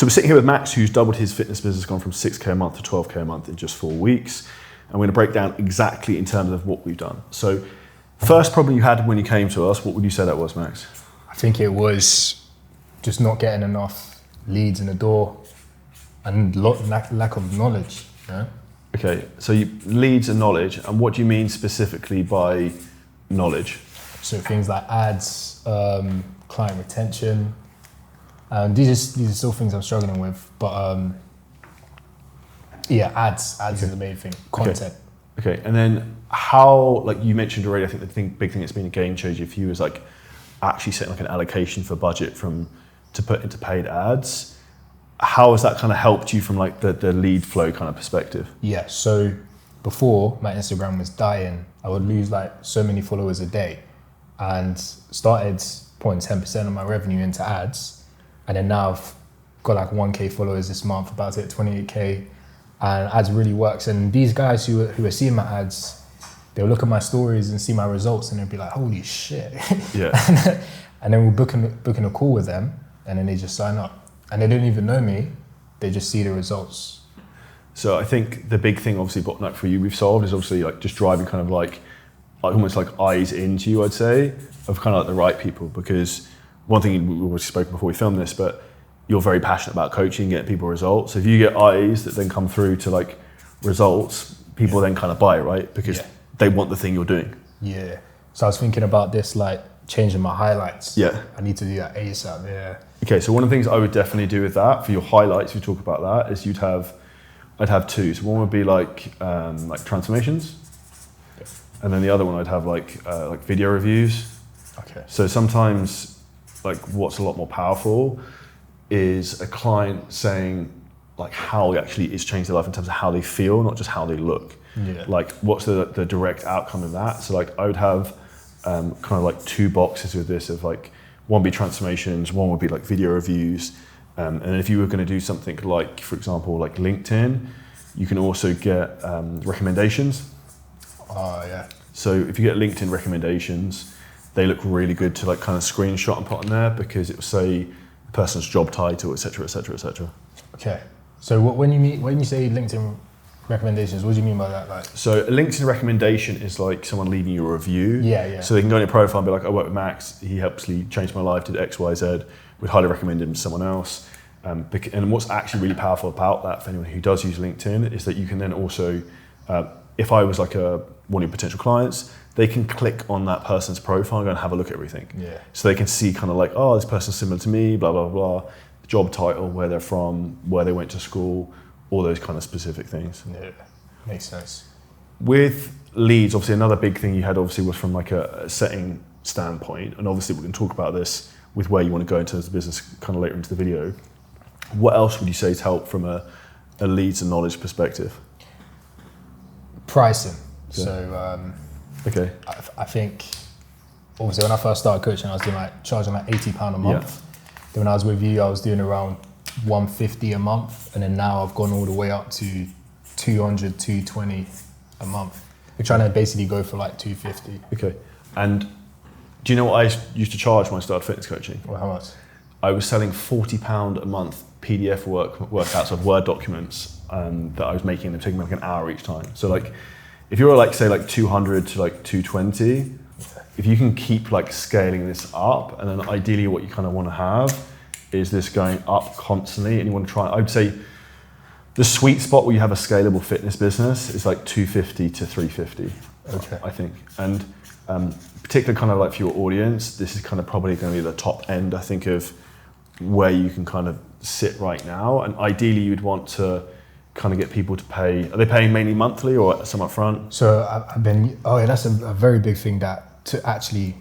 So we're sitting here with Max, who's doubled his fitness business, gone from 6K a month to 12K a month in just 4 weeks. And we're going to break down exactly in terms of what we've done. So first problem you had when you came to us, what would you say that was, Max? I think it was just not getting enough leads in the door and lack of knowledge. Yeah? Okay, so leads and knowledge, and what do you mean specifically by knowledge? So things like ads, client retention, these are still things I'm struggling with, but ads is the main thing, content. Okay, and then how, like you mentioned already, I think the big thing that's been a game changer for you is like actually setting like an allocation for budget to put into paid ads. How has that kind of helped you from like the lead flow kind of perspective? Yeah, so before my Instagram was dying, I would lose like so many followers a day and started putting 10% of my revenue into ads. And then now I've got like 1K followers this month, about to hit 28K, and ads really works. And these guys who are seeing my ads, they'll look at my stories and see my results and they'll be like, holy shit. Yeah. And then we're booking a call with them and then they just sign up. And they don't even know me, they just see the results. So I think the big thing obviously bottleneck for you we've solved is obviously like just driving kind of like almost like eyes into you, I'd say, of kind of like the right people. Because one thing we already spoke before we filmed this, but you're very passionate about coaching, getting people results. So if you get eyes that then come through to like results, people then kind of buy it, right? Because they want the thing you're doing. Yeah. So I was thinking about this, like changing my highlights. Yeah. I need to do that ASAP, yeah. Okay, so one of the things I would definitely do with that, for your highlights, if you talk about that, is I'd have two. So one would be like transformations, and then the other one I'd have like video reviews. Okay. So sometimes, like what's a lot more powerful is a client saying like how actually it's changed their life in terms of how they feel, not just how they look. Yeah. Like what's the direct outcome of that? So like I would have kind of like two boxes with this of like, one would be transformations, one would be like video reviews. And then if you were going to do something like, for example, like LinkedIn, you can also get recommendations. Oh, yeah. So if you get LinkedIn recommendations, they look really good to like kind of screenshot and put on there because it will say the person's job title, et cetera, et cetera, et cetera. Okay. So when you say LinkedIn recommendations, what do you mean by that? Like, so a LinkedIn recommendation is like someone leaving you a review. Yeah. So they can go on your profile and be like, I work with Max, he helps me change my life, did X, Y, Z, would highly recommend him to someone else. And what's actually really powerful about that for anyone who does use LinkedIn is that you can then also, if I was like one of your potential clients, they can click on that person's profile and go and have a look at everything. Yeah. So they can see kind of like, oh, this person's similar to me, blah, blah, blah, job title, where they're from, where they went to school, all those kind of specific things. Yeah, makes sense. With leads, obviously another big thing you had obviously was from like a setting standpoint, and obviously we can talk about this with where you want to go into the business kind of later into the video. What else would you say to help from a leads and knowledge perspective? Pricing. Yeah. So Okay. I think obviously when I first started coaching, I was doing charging like £80 a month. Yeah. Then when I was with you, I was doing around $150 a month, and then now I've gone all the way up to $200, $220 a month. We're trying to basically go for like $250. Okay. And do you know what I used to charge when I started fitness coaching? Well, how much? I was selling £40 a month PDF workouts of Word documents that I was making, and taking like an hour each time. So like, if you were like say like 200 to like 220, if you can keep like scaling this up, and then ideally what you kind of want to have is this going up constantly, and you want to try, I'd say the sweet spot where you have a scalable fitness business is like 250 to 350. Okay. I think. And particularly kind of like for your audience, this is kind of probably going to be the top end, I think, of where you can kind of sit right now. And ideally you'd want to kind of get people to pay, are they paying mainly monthly or some upfront? So that's a very big thing, that to actually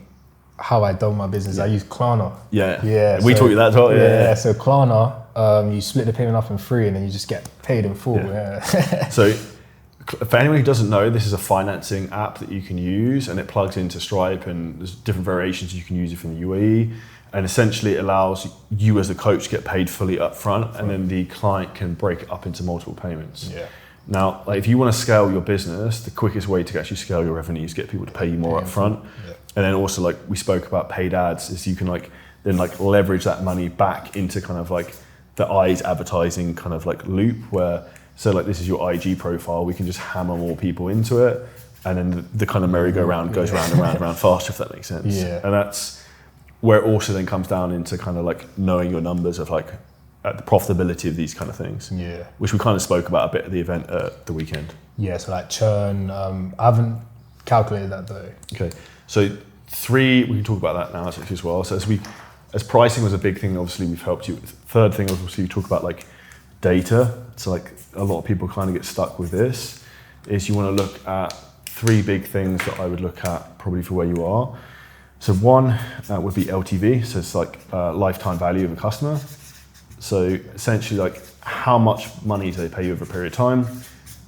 how I done my business. I use Klarna. Yeah. We taught you that as well. Yeah. So Klarna, you split the payment up in three and then you just get paid in full. Yeah. So for anyone who doesn't know, this is a financing app that you can use, and it plugs into Stripe, and there's different variations you can use it from the UAE. And essentially it allows you as a coach to get paid fully up front, and then the client can break it up into multiple payments. Yeah. Now, like if you want to scale your business, the quickest way to actually scale your revenue is get people to pay you more up front. Yeah. And then also, like we spoke about paid ads, is you can then leverage that money back into kind of like the eyes advertising kind of like loop where, so like this is your IG profile, we can just hammer more people into it, and then the kind of merry-go-round goes round and round and round faster, if that makes sense. Yeah. And that's where it also then comes down into kind of like knowing your numbers of like the profitability of these kind of things. Yeah. Which we kind of spoke about a bit at the event at the weekend. Yeah, so like churn, I haven't calculated that though. Okay, so 3, we can talk about that now as well. So as pricing was a big thing, obviously we've helped you. Third thing, obviously, we talk about like data. So like a lot of people kind of get stuck with this, is you want to look at 3 big things that I would look at probably for where you are. So one would be LTV, so it's like lifetime value of a customer. So essentially like how much money do they pay you over a period of time.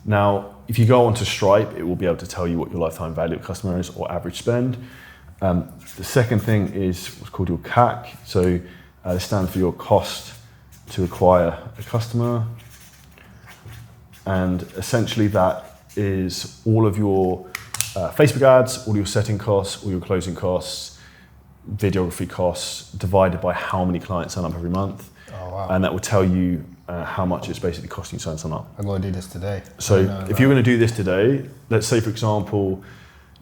Now, if you go onto Stripe, it will be able to tell you what your lifetime value of customer is or average spend. The second thing is what's called your CAC. So it stands for your cost to acquire a customer. And essentially that is all of your Facebook ads, all your setting costs, all your closing costs, videography costs, divided by how many clients sign up every month. Oh, wow. And that will tell you how much it's basically costing you to sign up. I'm going to do this today. So if you're going to do this today, let's say, for example,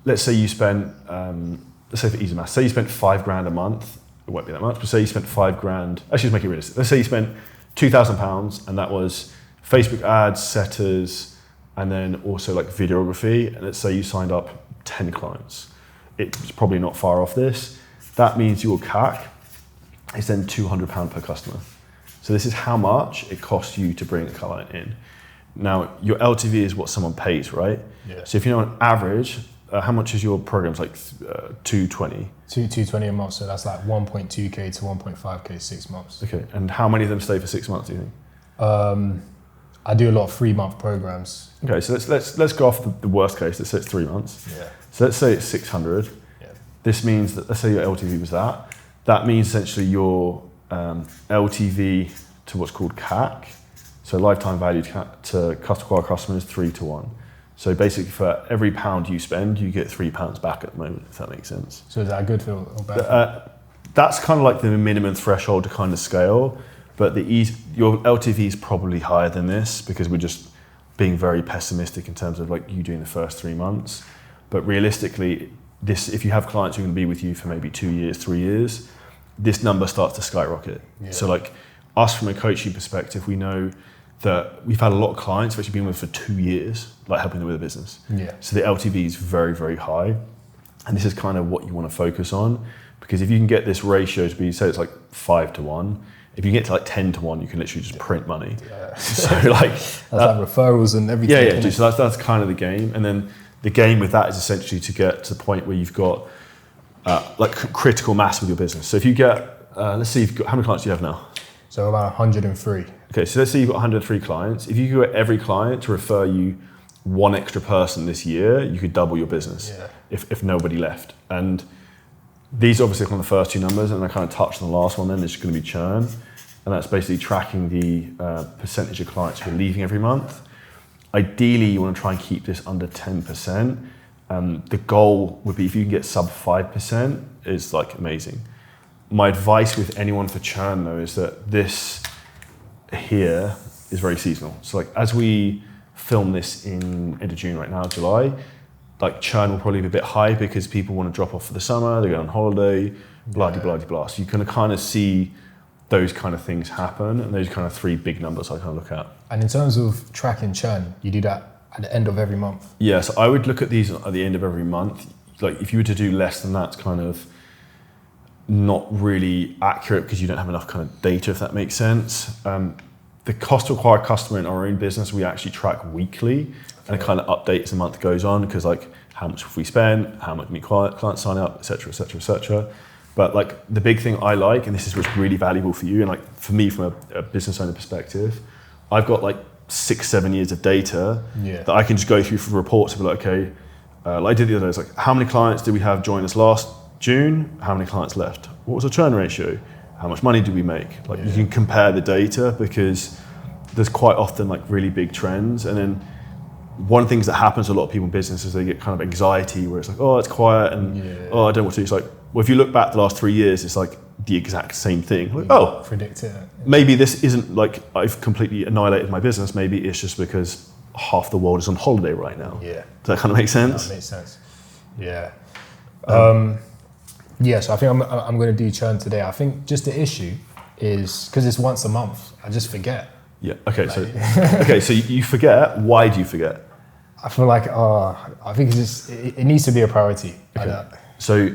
let's say you spent, let's say for easy math, say you spent $5,000 a month. It won't be that much, but say you spent $5,000. Actually, just make it realistic. Let's say you spent £2,000, and that was Facebook ads, setters, and then also like videography. And let's say you signed up 10 clients. It's probably not far off this. That means your CAC is then £200 per customer. So this is how much it costs you to bring a client in. Now, your LTV is what someone pays, right? Yeah. So if you know on average, how much is your program? It's like 220. 220 a month, so that's like 1.2k to 1.5k 6 months. Okay, and how many of them stay for 6 months, do you think? I do a lot of 3-month programs. Okay, so let's go off the worst case. Let's say it's 3 months. Yeah. So let's say it's 600. Yeah. This means that, let's say your LTV was that. That means essentially your LTV to what's called CAC, so lifetime value to acquire customers, 3 to 1. So basically for every £1 you spend, you get £3 back at the moment, if that makes sense. So is that a good feel or bad? That's kind of like the minimum threshold to kind of scale, but your LTV is probably higher than this because we're just being very pessimistic in terms of like you doing the first 3 months. But realistically, if you have clients who are going to be with you for maybe 2 years, 3 years, this number starts to skyrocket. Yeah. So like us from a coaching perspective, we know that we've had a lot of clients who've actually been with us for 2 years, like helping them with a business. Yeah. So the LTV is very, very high. And this is kind of what you want to focus on, because if you can get this ratio to be, say it's like 5 to 1, if you get to like 10 to 1, you can literally just print money. Yeah. So like that's like referrals and everything. Yeah. So that's kind of the game. And then the game with that is essentially to get to the point where you've got like critical mass with your business. So if you get, let's see, how many clients do you have now? So about 103. Okay, so let's say you've got 103 clients. If you get every client to refer you 1 extra person this year, you could double your business if nobody left. And these obviously are on the first 2 numbers, and I kind of touched on the last one then, it's going to be churn. And that's basically tracking the percentage of clients who are leaving every month. Ideally, you want to try and keep this under 10%. The goal would be if you can get sub 5% is like amazing. My advice with anyone for churn though is that this here is very seasonal. So like as we film this in end of June right now, July, like churn will probably be a bit high because people want to drop off for the summer, they go on holiday, blah, blah, blah, blah. So you can kind of see those kind of things happen, and those kind of 3 big numbers I kind of look at. And in terms of tracking churn, you do that at the end of every month? Yeah, so I would look at these at the end of every month. Like if you were to do less than that, it's kind of not really accurate because you don't have enough kind of data, if that makes sense. The cost to acquire a customer in our own business, we actually track weekly, and it kind of updates as the month goes on, because like how much have we spent, how much new clients sign up, et cetera, et cetera, et cetera. But like the big thing I like, and this is what's really valuable for you, and like for me from a business owner perspective, I've got like 6-7 years of data that I can just go through for reports and be like, okay, like I did the other day, it's like how many clients did we have join us last June? How many clients left? What was the churn ratio? How much money did we make? Like you can compare the data, because there's quite often like really big trends. And then one of the things that happens to a lot of people in business is they get kind of anxiety where it's like, oh, it's quiet and oh, I don't know what to do. It's like, well, if you look back the last 3 years, it's like the exact same thing. Like, oh, predict it. maybe this isn't like I've completely annihilated my business. Maybe it's just because half the world is on holiday right now. Yeah. Does that kind of make sense? That makes sense. Yeah. Yeah, so I think I'm going to do churn today. I think just the issue is because it's once a month, I just forget. Yeah. Okay. So you forget. Why do you forget? I feel like I think it's just it needs to be a priority. Okay. So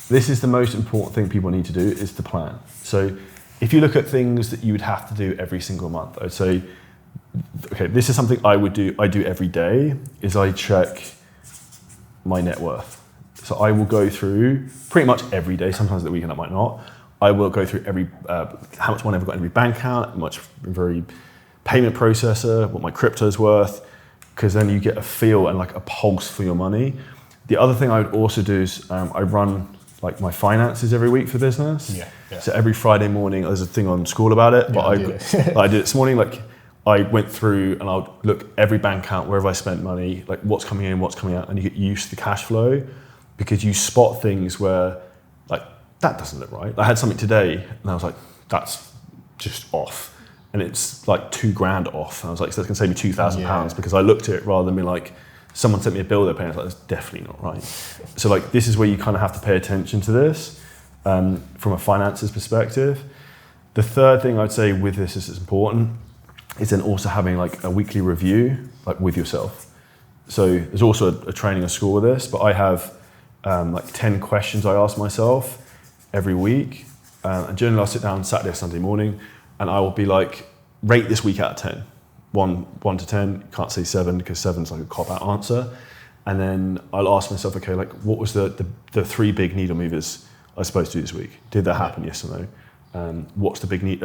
this is the most important thing people need to do is to plan. So if you look at things that you would have to do every single month, I'd say, okay, this is something I do every day, is I check my net worth. So I will go through pretty much every day, sometimes at the weekend I might not, I will go through every, how much money I've got in every bank account, how much every payment processor, what my crypto is worth, because then you get a feel and like a pulse for your money. The other thing I would also do is I run like my finances every week for business. Yeah. So every Friday morning, there's a thing on school about it, but I did it this morning. Like I went through and I'll look every bank account, wherever I spent money, like what's coming in, what's coming out, and you get used to the cash flow because you spot things where like, that doesn't look right. I had something today and I was like, that's just off. And it's like $2,000 off. And I was like, so that's gonna save me £2,000 because I looked at it rather than being like, someone sent me a bill they're paying. I was like, that's definitely not right. So like, this is where you kind of have to pay attention to this from a finances perspective. The third thing I'd say with this is important is then also having like a weekly review, like with yourself. So there's also a training at school with this, but I have like 10 questions I ask myself every week. And generally I'll sit down Saturday or Sunday morning and I will be like, rate this week out of 10. 1 to 10, you can't say 7 because 7's like a cop-out answer. And then I'll ask myself, okay, like what was the 3 big needle movers I was supposed to do this week? Did that happen, yes or no? What's the big need?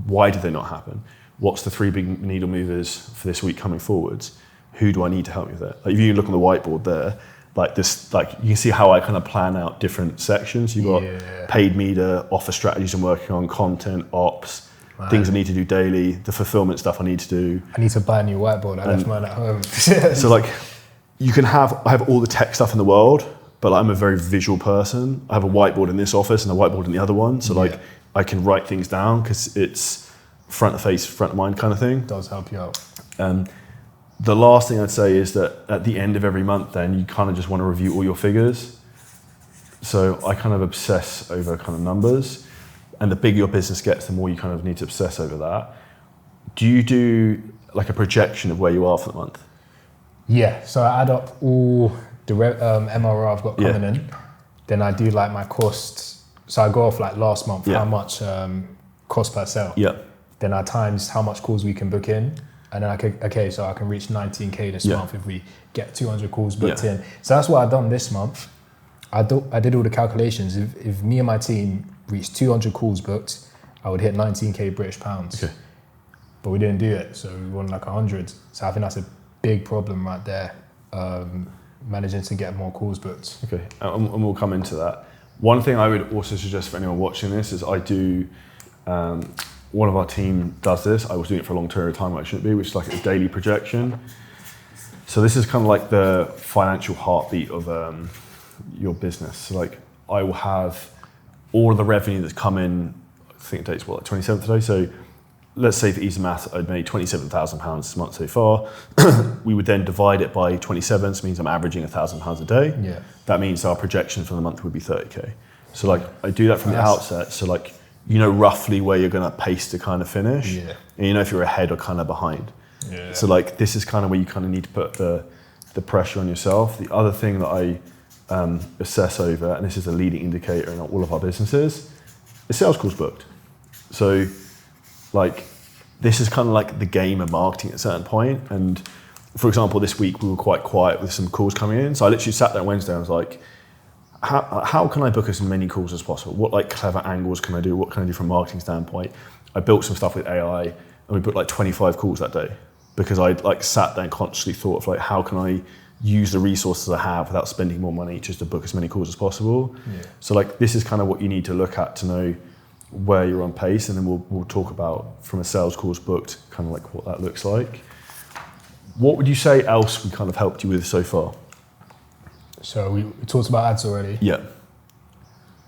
Why did they not happen? What's the 3 big needle movers for this week coming forwards? Who do I need to help me with that? Like if you look on the whiteboard there, like this, like you can see how I kind of plan out different sections. You've got paid media, offer strategies I'm working on, content, ops, things I need to do daily, the fulfillment stuff I need to do. I need to buy a new whiteboard. I left mine at home. So like, I have all the tech stuff in the world, but I'm a very visual person. I have a whiteboard in this office and a whiteboard in the other one. So like, I can write things down because it's front of face, front of mind kind of thing. Does help you out. The last thing I'd say is that at the end of every month, then you kind of just want to review all your figures. So I kind of obsess over kind of numbers. And the bigger your business gets, the more you kind of need to obsess over that. Do you do like a projection of where you are for the month? Yeah, so I add up all the MRR I've got coming in. Then I do like my costs. So I go off like last month, how much cost per sale. Yeah. Then I times how much calls we can book in. And then so I can reach 19K this month if we get 200 calls booked in. So that's what I've done this month. I did all the calculations. If me and my team reached 200 calls booked, I would hit 19K British pounds. Okay. But we didn't do it, so we won like 100. So I think that's a big problem right there, managing to get more calls booked. Okay, and we'll come into that. One thing I would also suggest for anyone watching this is I do, one of our team does this. I was doing it for a long period of time, I shouldn't be, which is like a daily projection. So this is kind of like the financial heartbeat of your business. So like I will have all of the revenue that's come in, I think the date's what, like 27th today. So let's say for ease of math, I'd made £27,000 this month so far. We would then divide it by 27, so it means I'm averaging £1,000 a day. Yeah. That means our projection for the month would be 30K. So like I do that from the outset. So like, you know roughly where you're gonna pace to kind of finish. Yeah. And you know if you're ahead or kind of behind. Yeah. So like this is kind of where you kind of need to put the pressure on yourself. The other thing that I assess over, and this is a leading indicator in all of our businesses, is sales calls booked. So like this is kind of like the game of marketing at a certain point. And for example, this week we were quite quiet with some calls coming in. So I literally sat there on Wednesday and I was like, how can I book as many calls as possible? What like clever angles can I do? What can I do from a marketing standpoint? I built some stuff with AI and we booked like 25 calls that day because I like sat there and consciously thought of like, how can I use the resources I have without spending more money just to book as many calls as possible? Yeah. So like, this is kind of what you need to look at to know where you're on pace. And then we'll talk about from a sales calls booked, kind of like what that looks like. What would you say else we kind of helped you with so far? So we talked about ads already. Yeah.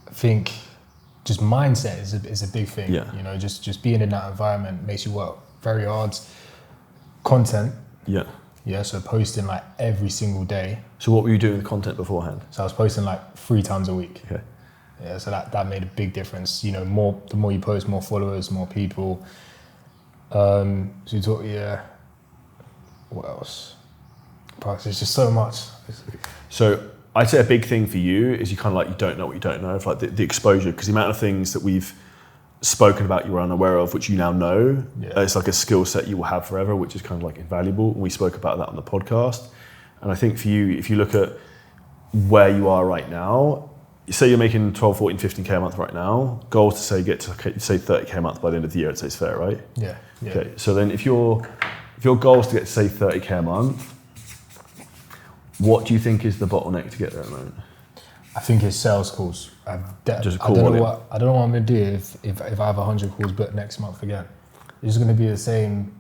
I think just mindset is a big thing. Yeah. You know, just being in that environment makes you work very hard. Content. Yeah. Yeah, so posting like every single day. So what were you doing with content beforehand? So I was posting like 3 times a week. Okay. Yeah, so that made a big difference. You know, the more you post, more followers, more people. So you talk, yeah. What else? But there's just so much. So I'd say a big thing for you is you kind of like, you don't know what you don't know. It's like the exposure, because the amount of things that we've spoken about you were unaware of, which you now know, it's like a skill set you will have forever, which is kind of like invaluable. And we spoke about that on the podcast. And I think for you, if you look at where you are right now, say you're making 12, 14, 15K a month right now, goal is to say get to say 30K a month by the end of the year, I'd say it's fair, right? Yeah. Okay, so then if your goal is to get to say 30K a month, what do you think is the bottleneck to get there at the moment? I think it's sales calls. I don't know what I'm gonna do if I have 100 calls booked next month again. It's going to be the same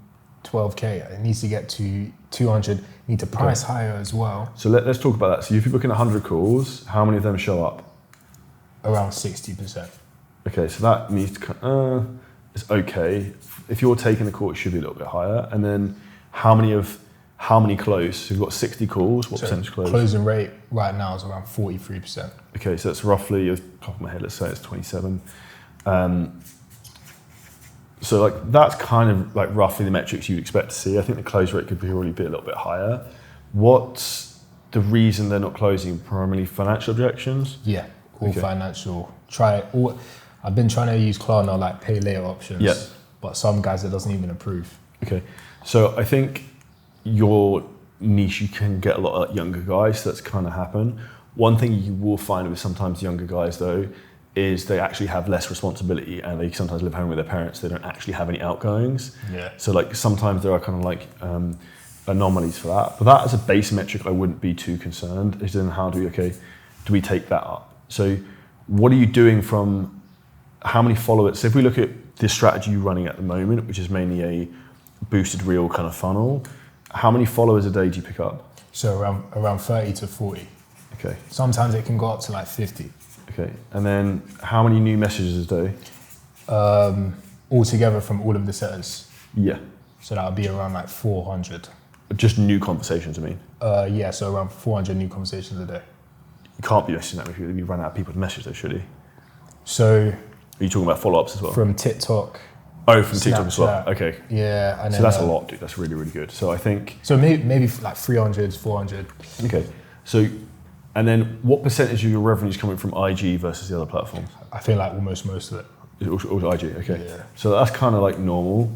12K. It needs to get to 200. You need to price higher as well. So let's talk about that. So if you're booking 100 calls, how many of them show up? Around 60%. Okay, so that needs to, it's okay. If you're taking the call, it should be a little bit higher. And then how many close? So you've got 60 calls, what percentage close? Closing rate right now is around 43%. Okay, so that's roughly, off the top of my head, let's say it's 27. So like that's kind of like roughly the metrics you'd expect to see. I think the close rate could probably be a little bit higher. What's the reason they're not closing? Primarily financial objections? Yeah, all financial. I've been trying to use Klarna, like pay later options, but some guys it doesn't even approve. Okay, so I think your niche, you can get a lot of younger guys, so that's kind of happen. One thing you will find with sometimes younger guys though, is they actually have less responsibility and they sometimes live home with their parents. They don't actually have any outgoings. Yeah. So like sometimes there are kind of like anomalies for that. But that as a base metric, I wouldn't be too concerned. Is then how do we take that up? So what are you doing from how many followers? So if we look at the strategy you're running at the moment, which is mainly a boosted reel kind of funnel, how many followers a day do you pick up? So around 30 to 40. Okay. Sometimes it can go up to like 50. Okay, and then how many new messages a day? Altogether from all of the setters. Yeah. So that would be around like 400. Just new conversations, I mean? Yeah, so around 400 new conversations a day. You can't be messaging that if you run out of people to message though, should you? So... Are you talking about follow-ups as well? From TikTok. Oh, from TikTok as well, okay. Yeah. And so then, that's a lot, dude, that's really, really good. So I think... So maybe like 300, 400. Okay, so... And then what percentage of your revenue is coming from IG versus the other platforms? I feel like almost most of it. It's all IG, okay. Yeah. So that's kind of like normal.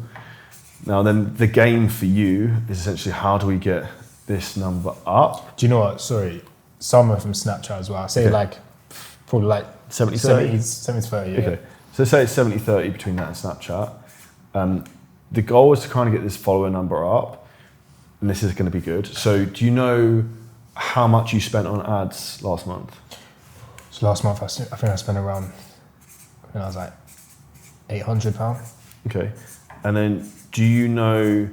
Now then the game for you is essentially how do we get this number up? Do you know what? Sorry, some are from Snapchat as well. I say like, probably like 70-30? 70-30, yeah. Okay, so say it's 70-30 between that and Snapchat. The goal is to kind of get this follower number up, and this is going to be good. So do you know how much you spent on ads last month? So last month, I think I spent around, I was like £800. Okay, and then do you know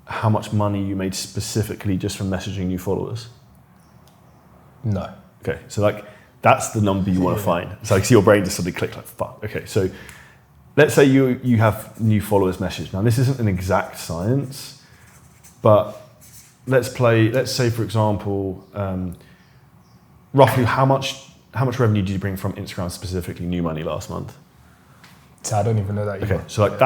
how much money you made specifically just from messaging new followers? No. Okay, so like that's the number you want to find. So I see your brain just suddenly click like, fuck. Okay, so let's say you have new followers message. Now this isn't an exact science, but let's say for example, roughly how much revenue did you bring from Instagram, specifically new money last month? So I don't even know that yet. Okay, so like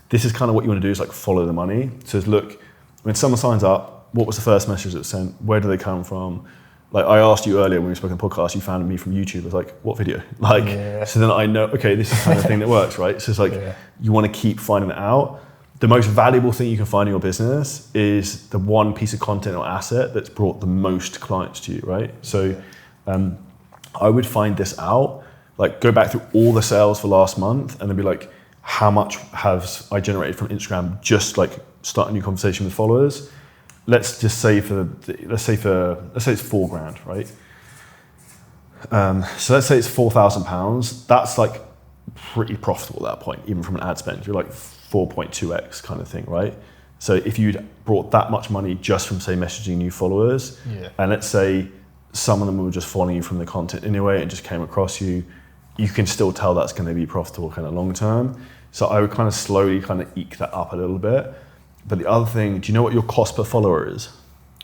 this is kind of what you want to do is like follow the money. So look, when someone signs up, what was the first message that was sent? Where do they come from? Like I asked you earlier when we spoke on the podcast, you found me from YouTube. I was like, what video? So then I know, okay, this is the kind of thing that works, right? So it's like, you want to keep finding that out. The most valuable thing you can find in your business is the one piece of content or asset that's brought the most clients to you, right? So I would find this out, like go back through all the sales for last month and then be like, how much have I generated from Instagram just like start a new conversation with followers? Let's just say let's say it's £4,000, right? So let's say it's £4,000. That's like pretty profitable at that point, even from an ad spend. You're like 4.2x kind of thing, right? So if you'd brought that much money just from say messaging new followers, and let's say some of them were just following you from the content anyway and just came across you, you can still tell that's going to be profitable kind of long term. So I would kind of slowly kind of eke that up a little bit. But the other thing, do you know what your cost per follower is?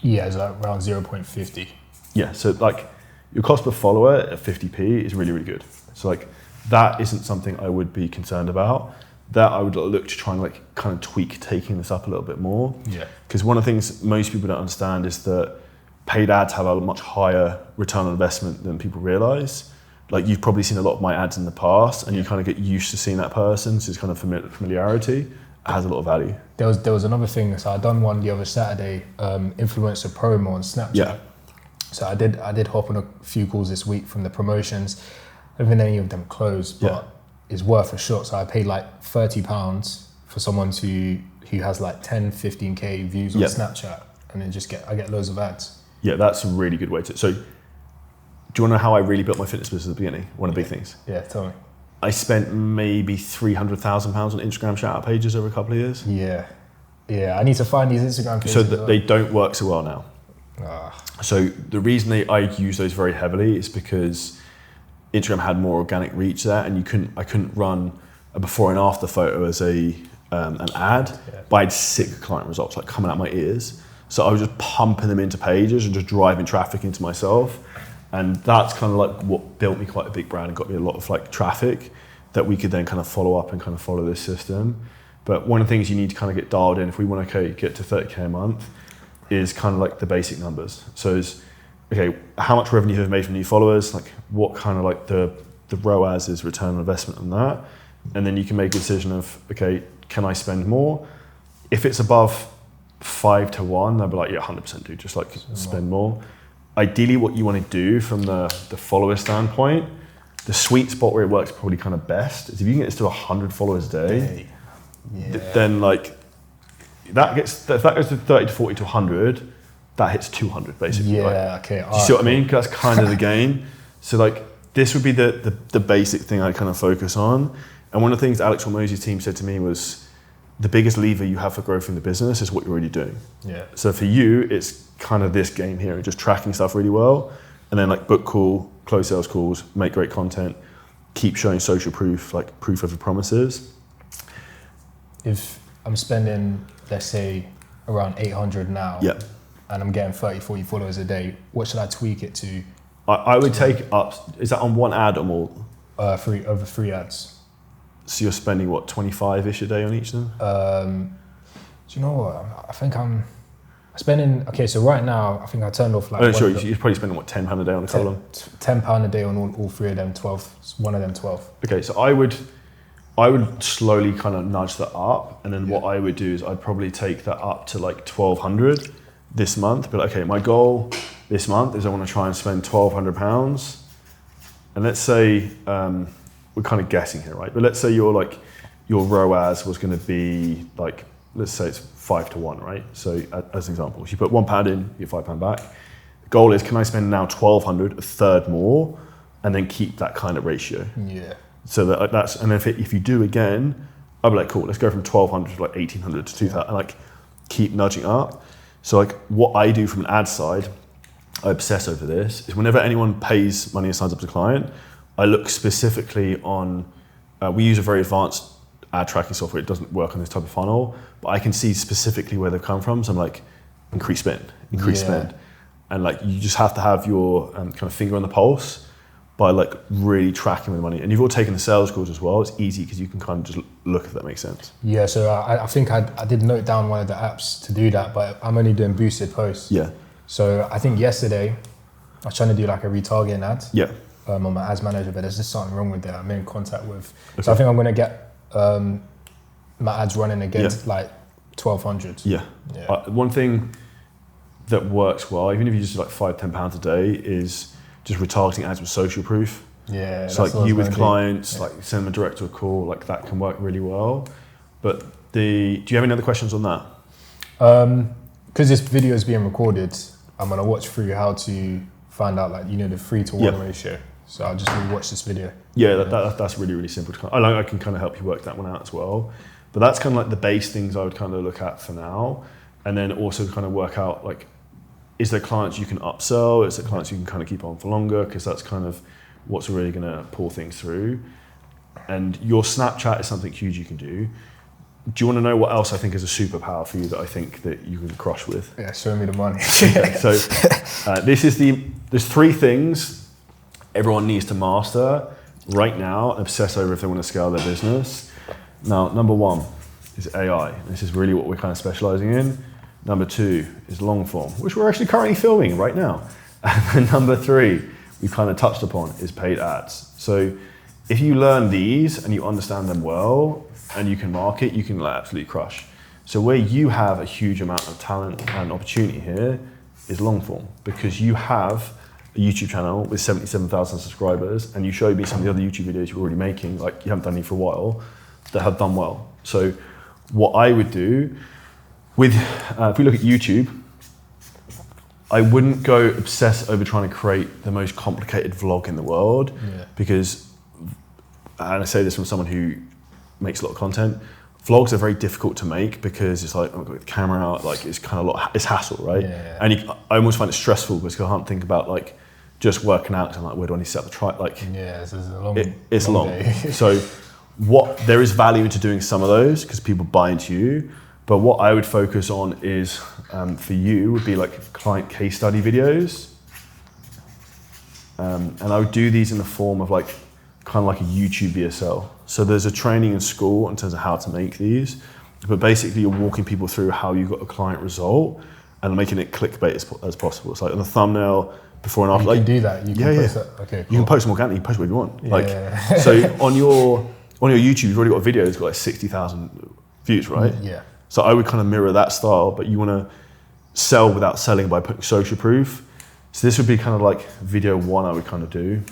Yeah, it's like around 0.50. Yeah, so like your cost per follower at 50p is really, really good. So like that isn't something I would be concerned about. That I would look to try and like kind of tweak taking this up a little bit more. Yeah. Because one of the things most people don't understand is that paid ads have a much higher return on investment than people realize. Like you've probably seen a lot of my ads in the past and you kind of get used to seeing that person, so it's kind of familiarity. It has a lot of value. There was another thing. So I done one the other Saturday, influencer promo on Snapchat. Yeah. So I did hop on a few calls this week from the promotions. I don't think any of them closed, but it's worth a shot. So I paid like £30 for someone who has like 10, 15k views on Snapchat, and then I get loads of ads. Yeah, that's a really good way to. So, do you want to know how I really built my fitness business at the beginning? One of the big things. Yeah, tell me. I spent maybe £300,000 on Instagram shout out pages over a couple of years. Yeah. I need to find these Instagram pages. So that they don't work so well now. So the reason I use those very heavily is because Instagram had more organic reach there, and I couldn't run a before and after photo as an ad, but I had sick client results like coming out my ears. So I was just pumping them into pages and just driving traffic into myself. And that's kind of like what built me quite a big brand and got me a lot of like traffic that we could then kind of follow up and kind of follow this system. But one of the things you need to kind of get dialed in if we want to get to 30k a month is kind of like the basic numbers. So it's, okay, how much revenue have you made from new followers? Like what kind of like the ROAS is return on investment on that? And then you can make a decision of, okay, can I spend more? If it's above 5 to 1, I'd be like, yeah, 100% do, just like spend more. Ideally what you want to do from the follower standpoint, the sweet spot where it works probably kind of best is if you can get this to 100 followers a day, then like if that goes to 30 to 40 to 100, that hits 200 basically. Yeah, okay. Do you see what I mean? Because that's kind of the game. So like this would be the basic thing I kind of focus on. And one of the things Alex Hormozy's team said to me was, the biggest lever you have for growth in the business is what you're already doing. Yeah. So for you, it's kind of this game here, just tracking stuff really well, and then like book call, close sales calls, make great content, keep showing social proof, like proof of the promises. If I'm spending, let's say, around 800 now, and I'm getting 30, 40 followers a day, what should I tweak it to? I would take up, is that on one ad or more? Over 3 ads. So you're spending what, 25-ish a day on each of them? Do you know what? I think I'm spending, okay, so right now, I think I turned off like... Oh, sure, you're probably spending what, £10 a day on a couple of them? £10 a day on all 3 of them, 12, one of them 12. Okay, so I would slowly kind of nudge that up, and then what I would do is I'd probably take that up to like 1,200 this month, but okay, my goal this month is I want to try and spend £1,200, and let's say, we're kind of guessing here, right? But let's say your ROAS was going to be like, let's say it's 5 to 1, right? So as an example, if you put £1 in, you get £5 back. The goal is, can I spend now 1,200, a third more, and then keep that kind of ratio? Yeah. So that's, and if you do again, I'll be like, cool, let's go from 1,200 to like 1,800 to 2,000, and like keep nudging up. So like what I do from an ad side, I obsess over this, is whenever anyone pays money and signs up as a client, I look specifically on, we use a very advanced ad tracking software. It doesn't work on this type of funnel, but I can see specifically where they've come from. So I'm like, increase spend. And like, you just have to have your kind of finger on the pulse by like really tracking the money. And you've all taken the sales calls as well. It's easy because you can kind of just look, if that makes sense. Yeah, so I think I did note down one of the apps to do that, but I'm only doing boosted posts. Yeah. So I think yesterday, I was trying to do like a retargeting ad. Yeah. On my ads manager, but there's just something wrong with that I'm in contact with. Okay. So I think I'm going to get my ads running against like 1,200. Yeah. One thing that works well, even if you just do like £5-10 a day, is just retargeting ads with social proof. Yeah. So like you with clients, like send them direct to a call, like that can work really well. But do you have any other questions on that? Because this video is being recorded, I'm going to watch through how to find out like, the 3 to 1 ratio. So I'll just rewatch this video. Yeah, that's really, really simple. I can kind of help you work that one out as well. But that's kind of like the base things I would kind of look at for now. And then also kind of work out like, is there clients you can upsell? Is there clients you can kind of keep on for longer? Because that's kind of what's really going to pull things through. And your Snapchat is something huge you can do. Do you want to know what else I think is a superpower for you that I think that you can crush with? Yeah, show me the money. So there's 3 things everyone needs to master right now and obsess over if they want to scale their business. Now, number 1 is AI. This is really what we're kind of specializing in. Number 2 is Longform, which we're actually currently filming right now. And then number 3, we kind of touched upon, is paid ads. So if you learn these and you understand them well and you can market, you can absolutely crush. So where you have a huge amount of talent and opportunity here is Longform, because you have a YouTube channel with 77,000 subscribers and you showed me some of the other YouTube videos you're already making, like you haven't done any for a while, that have done well. So what I would do with, if we look at YouTube, I wouldn't go obsess over trying to create the most complicated vlog in the world, because, and I say this from someone who makes a lot of content, vlogs are very difficult to make because it's like, oh, I've got the camera out, like it's kind of it's hassle, right? And I almost find it stressful because I can't think about like just working out, 'cause I'm like, where do I need to set up the like, it's a long, it's long. So there is value into doing some of those because people buy into you. But what I would focus on is, for you, would be like client case study videos. And I would do these in the form of like, kind of like a YouTube VSL. So there's a training in school in terms of how to make these, but basically you're walking people through how you got a client result and making it clickbait as possible. It's like on the thumbnail, before and after. You can do that. You can post that. Okay, cool. You can post them organically, you can post whatever you want. So on your YouTube, you've already got a video that's got like 60,000 views, right? Yeah. So I would kind of mirror that style, but you want to sell without selling by putting social proof. So this would be kind of like video 1 I would kind of do.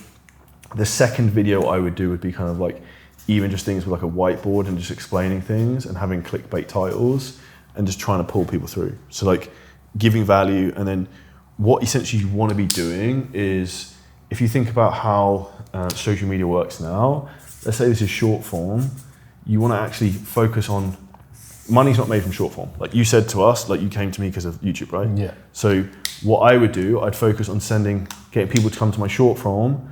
The second video I would do would be kind of like even just things with like a whiteboard and just explaining things and having clickbait titles and just trying to pull people through. So like giving value, and then what essentially you want to be doing is, if you think about how social media works now, let's say this is short form, you want to actually focus on, money's not made from short form. Like you said to us, like you came to me because of YouTube, right? Yeah. So what I would do, I'd focus on getting people to come to my short form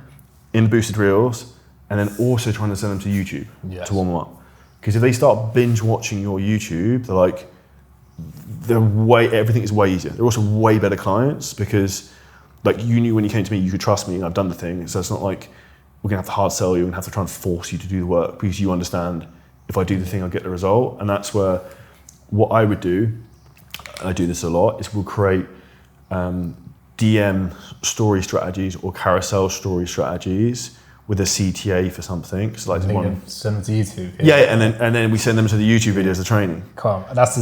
in boosted reels, and then also trying to send them to YouTube to warm them up. Because if they start binge watching your YouTube, they're like, everything is way easier. They're also way better clients because like you knew when you came to me, you could trust me and I've done the thing. So it's not like we're gonna have to hard sell you and have to try and force you to do the work, because you understand if I do the thing, I'll get the result. And that's where what I would do, and I do this a lot, is we'll create DM story strategies or carousel story strategies with a CTA for something. So like send them to YouTube. Yeah, and then we send them to the YouTube videos of training. Calm. That's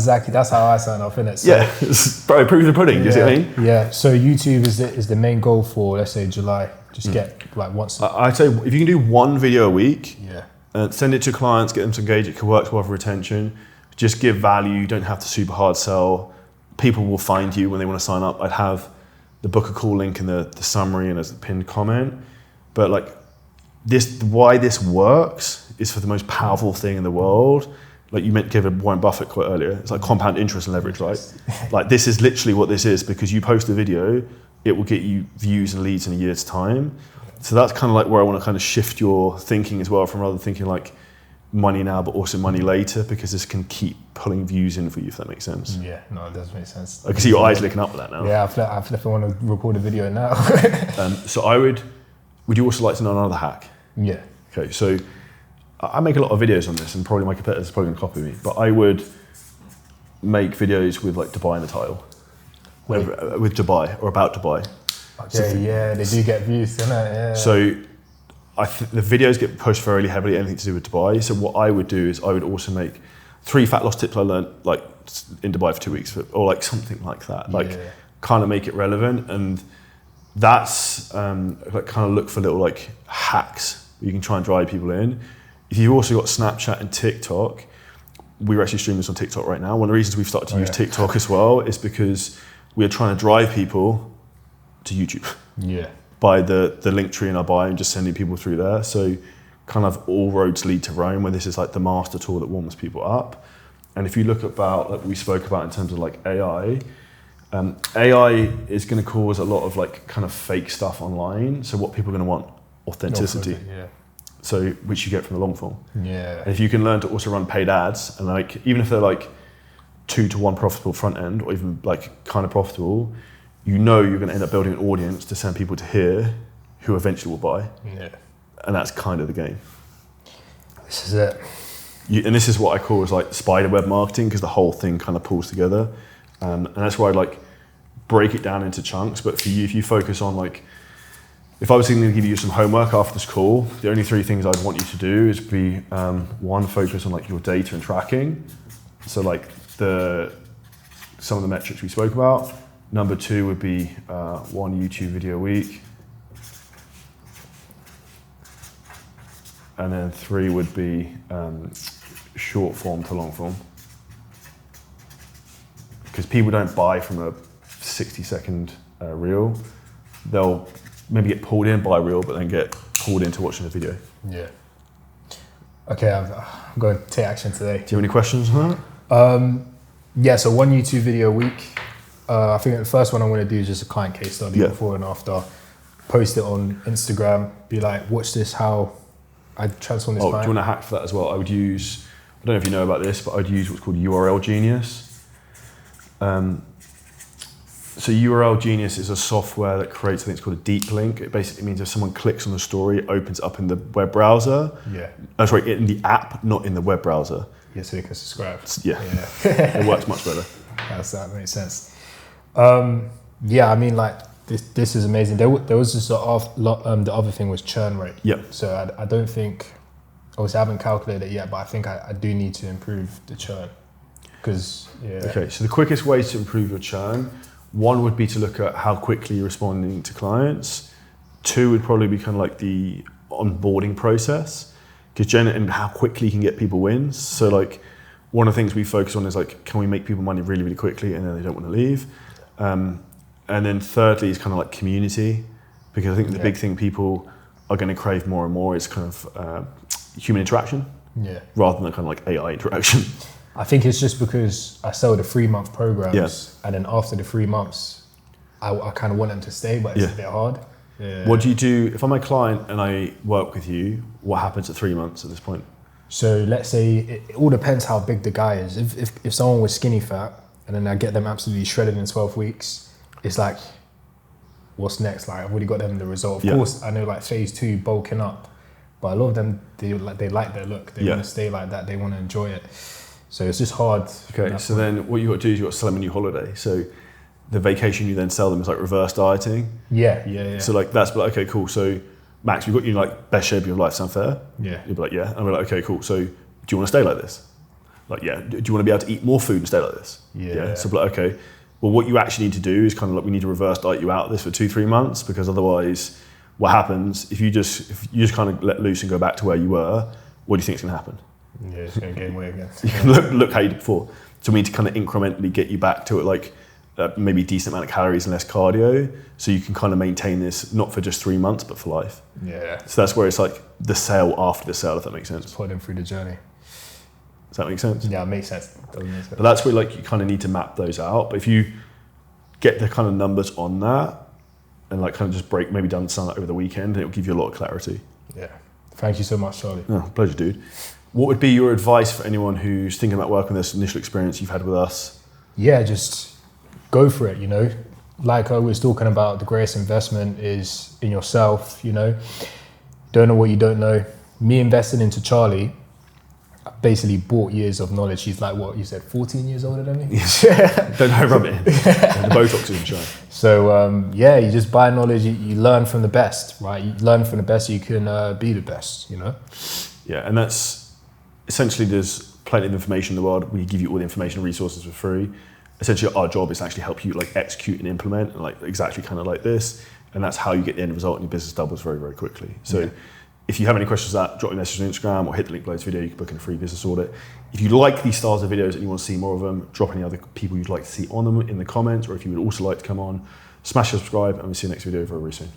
how I sign off, innit? So, bro, proof of the pudding. Do you see what I mean? Yeah. So YouTube is the main goal for, let's say, July. Just get like once. I'd say if you can do 1 video a week, Yeah. Send it to clients, get them to engage. It could work well for retention. Just give value. You don't have to super hard sell. People will find you when they want to sign up. I'd have the book a call link in the summary and as a pinned comment. But like why this works is for the most powerful thing in the world. Like you gave a Warren Buffett quote earlier. It's like compound interest and leverage, right? Like this is literally what this is, because you post a video, it will get you views and leads in a year's time. So that's kind of like where I want to kind of shift your thinking as well, from rather thinking like money now, but also money later, because this can keep pulling views in for you, if that makes sense. Yeah, no, it does make sense. I can see your eyes looking up at that now. Yeah, I feel want to record a video now. So would you also like to know another hack? Yeah. Okay, so I make a lot of videos on this, and probably my competitors are probably gonna copy me, but I would make videos with like Dubai in the title. With Dubai or about Dubai. Okay, they do get views, don't they? Yeah. So the videos get pushed very heavily, anything to do with Dubai. So what I would do is I would also make 3 fat loss tips I learned like in Dubai for 2 weeks, or like something like that. Like kind of make it relevant, and that's like kind of look for little like hacks you can try and drive people in. If you've also got Snapchat and TikTok, we're actually streaming this on TikTok right now. One of the reasons we've started to use TikTok as well is because we're trying to drive people to YouTube. Yeah. By the link tree in our bio and just sending people through there. So kind of all roads lead to Rome, where this is like the master tool that warms people up. And if you look about, like we spoke about in terms of like AI, AI is going to cause a lot of like kind of fake stuff online. So what people are going to want authenticity. Yeah. So, which you get from the long form. Yeah. And if you can learn to also run paid ads, and like, even if they're like 2-to-1 profitable front end, or even like kind of profitable, you know you're going to end up building an audience to send people to here who eventually will buy. Yeah. And that's kind of the game. This is it. And this is what I call is like spider web marketing, because the whole thing kind of pulls together. And that's where I'd like break it down into chunks. But for you, if you focus on like, if I was going to give you some homework after this call, the only 3 things I'd want you to do is be, 1, focus on like your data and tracking. So like some of the metrics we spoke about. Number 2 would be 1 YouTube video a week. And then 3 would be short form to long form. Because people don't buy from a 60-second reel. They'll maybe get pulled in by a reel, but then get pulled into watching a video. Yeah. Okay, I'm going to take action today. Do you have any questions on that? Yeah, so 1 YouTube video a week. I think the first one I'm going to do is just a client case study before and after. Post it on Instagram. Be like, watch this, how I transform this client. Do you want a hack for that as well? I would use, I don't know if you know about this, but I'd use what's called URL Genius. So URL Genius is a software that creates, I think it's called a deep link. It basically means if someone clicks on the story, it opens it up in the web browser. Yeah. Oh, sorry, in the app, not in the web browser. Yeah, so you can subscribe. Yeah. It works much better. That makes sense. Yeah, I mean, like, this is amazing. There was just the other thing was churn rate. Yeah. So I don't think, obviously I haven't calculated it yet, but I think I do need to improve the churn. Because, yeah. Okay, so the quickest ways to improve your churn, 1 would be to look at how quickly you're responding to clients. 2 would probably be kind of like the onboarding process, and how quickly you can get people wins. So like, one of the things we focus on is like, can we make people money really, really quickly and then they don't want to leave? And then thirdly is kind of like community, because I think the big thing people are going to crave more and more is kind of human interaction, rather than kind of like AI interaction. I think it's just because I sell the 3-month programs, and then after the 3 months, I kind of want them to stay, but it's a bit hard. Yeah. What do you do if I'm a client and I work with you? What happens at 3 months at this point? So let's say it all depends how big the guy is. If someone was skinny fat and then I get them absolutely shredded in 12 weeks, it's like, what's next? Like, I've already got them the result. Of course, I know like phase 2, bulking up, but a lot of them they like their look. They want to stay like that. They want to enjoy it. So it's just hard. Okay, so then what you got to do is you got to sell them a new holiday. So the vacation you then sell them is like reverse dieting. Yeah. So like that's like, okay, cool. So Max, we've got you in like best shape of your life. Sound fair? Yeah. You'll be like, yeah. And we're like, okay, cool. So do you want to stay like this? Like, yeah. Do you want to be able to eat more food and stay like this? Yeah. So we're like, okay. Well, what you actually need to do is kind of like, we need to reverse diet you out of this for 2-3 months, because otherwise, what happens if you just kind of let loose and go back to where you were? What do you think is going to happen? Yeah, it's going to gain weight again. look how you did before. So we need to kind of incrementally get you back to it, like maybe a decent amount of calories and less cardio, so you can kind of maintain this not for just 3 months but for life. Yeah. So that's where it's like the sale after the sale, if that makes sense. Put them through the journey. Does that make sense? Yeah, it makes sense. But that's where like you kind of need to map those out. But if you get the kind of numbers on that and like kind of just break maybe down some over the weekend, it will give you a lot of clarity. Yeah. Thank you so much, Charlie. Oh, pleasure, dude. What would be your advice for anyone who's thinking about working this initial experience you've had with us? Yeah, just go for it, you know. Like I was talking about, the greatest investment is in yourself, you know. Don't know what you don't know. Me investing into Charlie, I basically bought years of knowledge. He's like, what, you said 14 years older than me? Don't know, rub it in. The Botox is in shine. So, yeah, you just buy knowledge, you learn from the best, right? You learn from the best so you can be the best, you know? Yeah, and that's essentially, there's plenty of information in the world. We give you all the information and resources for free. Essentially, our job is to actually help you like execute and implement, and like exactly kind of like this. And that's how you get the end result and your business doubles very, very quickly. So if you have any questions on that, drop me a message on Instagram or hit the link below this video. You can book in a free business audit. If you like these styles of videos and you want to see more of them, drop any other people you'd like to see on them in the comments, or if you would also like to come on, smash subscribe, and we'll see you next video very, very soon.